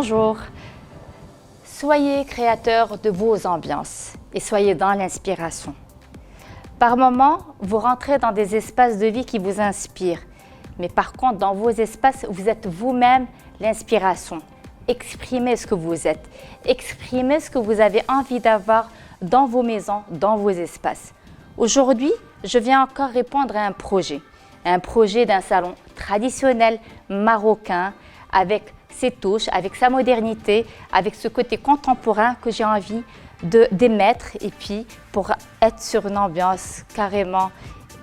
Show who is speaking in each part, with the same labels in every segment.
Speaker 1: Bonjour. Soyez créateur de vos ambiances et soyez dans l'inspiration. Par moments, vous rentrez dans des espaces de vie qui vous inspirent. Mais par contre, dans vos espaces, vous êtes vous-même l'inspiration. Exprimez ce que vous êtes. Exprimez ce que vous avez envie d'avoir dans vos maisons, dans vos espaces. Aujourd'hui, je viens encore répondre à un projet d'un salon traditionnel marocain avec ses touches, avec sa modernité, avec ce côté contemporain que j'ai envie d'émettre et puis pour être sur une ambiance carrément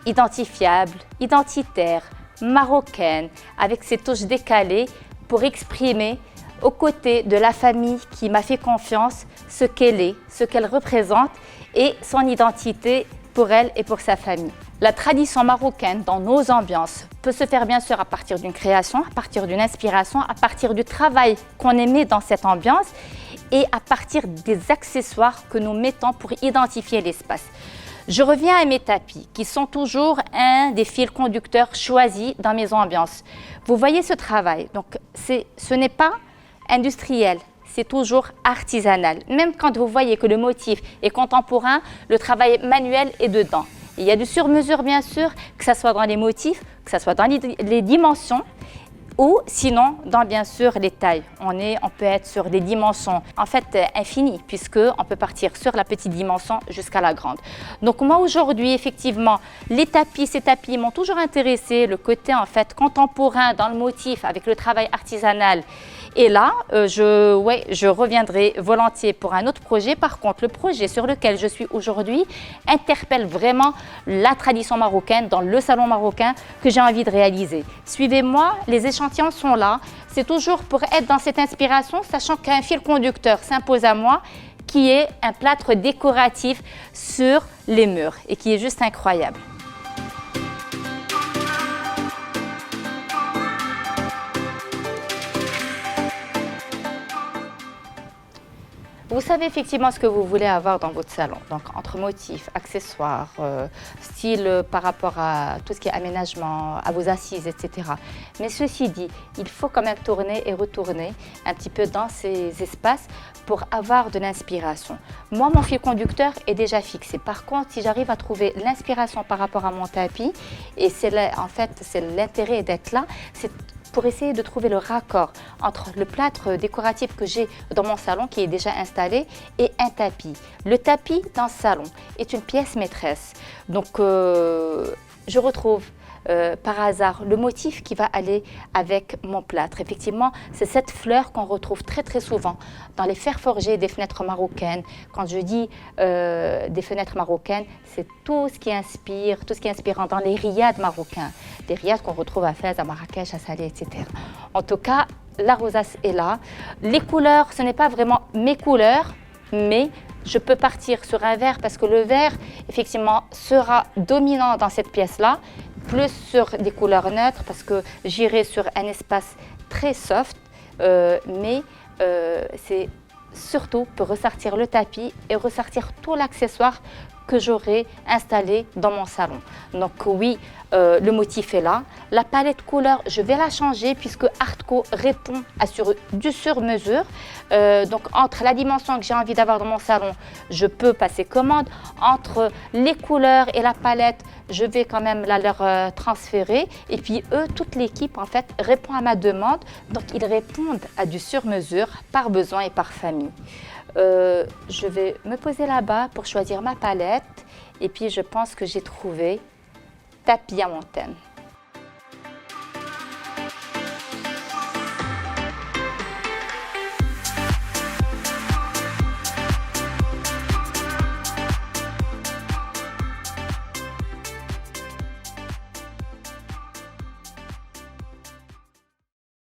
Speaker 1: identifiable, identitaire, marocaine, avec ses touches décalées pour exprimer aux côtés de la famille qui m'a fait confiance ce qu'elle est, ce qu'elle représente et son identité pour elle et pour sa famille. La tradition marocaine dans nos ambiances peut se faire bien sûr à partir d'une création, à partir d'une inspiration, à partir du travail qu'on émet dans cette ambiance et à partir des accessoires que nous mettons pour identifier l'espace. Je reviens à mes tapis qui sont toujours un des fils conducteurs choisis dans mes ambiances. Vous voyez ce travail, donc ce n'est pas industriel. C'est toujours artisanal. Même quand vous voyez que le motif est contemporain, le travail manuel est dedans. Il y a du sur-mesure bien sûr, que ce soit dans les motifs, que ce soit dans les dimensions ou sinon dans bien sûr les tailles. On peut être sur des dimensions en fait infinies puisqu'on peut partir sur la petite dimension jusqu'à la grande. Donc moi aujourd'hui effectivement ces tapis m'ont toujours intéressé, le côté en fait contemporain dans le motif avec le travail artisanal. Et là, je reviendrai volontiers pour un autre projet. Par contre, le projet sur lequel je suis aujourd'hui interpelle vraiment la tradition marocaine dans le salon marocain que j'ai envie de réaliser. Suivez-moi, les échantillons sont là. C'est toujours pour être dans cette inspiration, sachant qu'un fil conducteur s'impose à moi, qui est un plâtre décoratif sur les murs et qui est juste incroyable. Vous savez effectivement ce que vous voulez avoir dans votre salon, donc entre motifs, accessoires, style par rapport à tout ce qui est aménagement, à vos assises, etc. Mais ceci dit, il faut quand même tourner et retourner un petit peu dans ces espaces pour avoir de l'inspiration. Moi, mon fil conducteur est déjà fixé. Par contre, si j'arrive à trouver l'inspiration par rapport à mon tapis, et c'est l'intérêt d'être là, c'est pour essayer de trouver le raccord entre le plâtre décoratif que j'ai dans mon salon qui est déjà installé et un tapis. Le tapis dans ce salon est une pièce maîtresse. Donc je retrouve par hasard le motif qui va aller avec mon plâtre. Effectivement, c'est cette fleur qu'on retrouve très souvent dans les fers forgés des fenêtres marocaines. Quand je dis des fenêtres marocaines, c'est tout ce qui inspire, tout ce qui est inspirant dans les riads marocains. Des riads qu'on retrouve à Fès, à Marrakech, à Salé, etc. En tout cas, la rosace est là. Les couleurs, ce n'est pas vraiment mes couleurs, mais je peux partir sur un vert parce que le vert, effectivement, sera dominant dans cette pièce-là, plus sur des couleurs neutres parce que j'irai sur un espace très soft, mais c'est surtout pour ressortir le tapis et ressortir tout l'accessoire que j'aurai installé dans mon salon. Donc oui, le motif est là. La palette couleur, je vais la changer puisque Artco répond à du sur-mesure. Donc entre la dimension que j'ai envie d'avoir dans mon salon, je peux passer commande. Entre les couleurs et la palette, je vais quand même leur transférer. Et puis eux, toute l'équipe en fait répond à ma demande. Donc ils répondent à du sur-mesure par besoin et par famille. Je vais me poser là-bas pour choisir ma palette et puis je pense que j'ai trouvé tapis à montagne.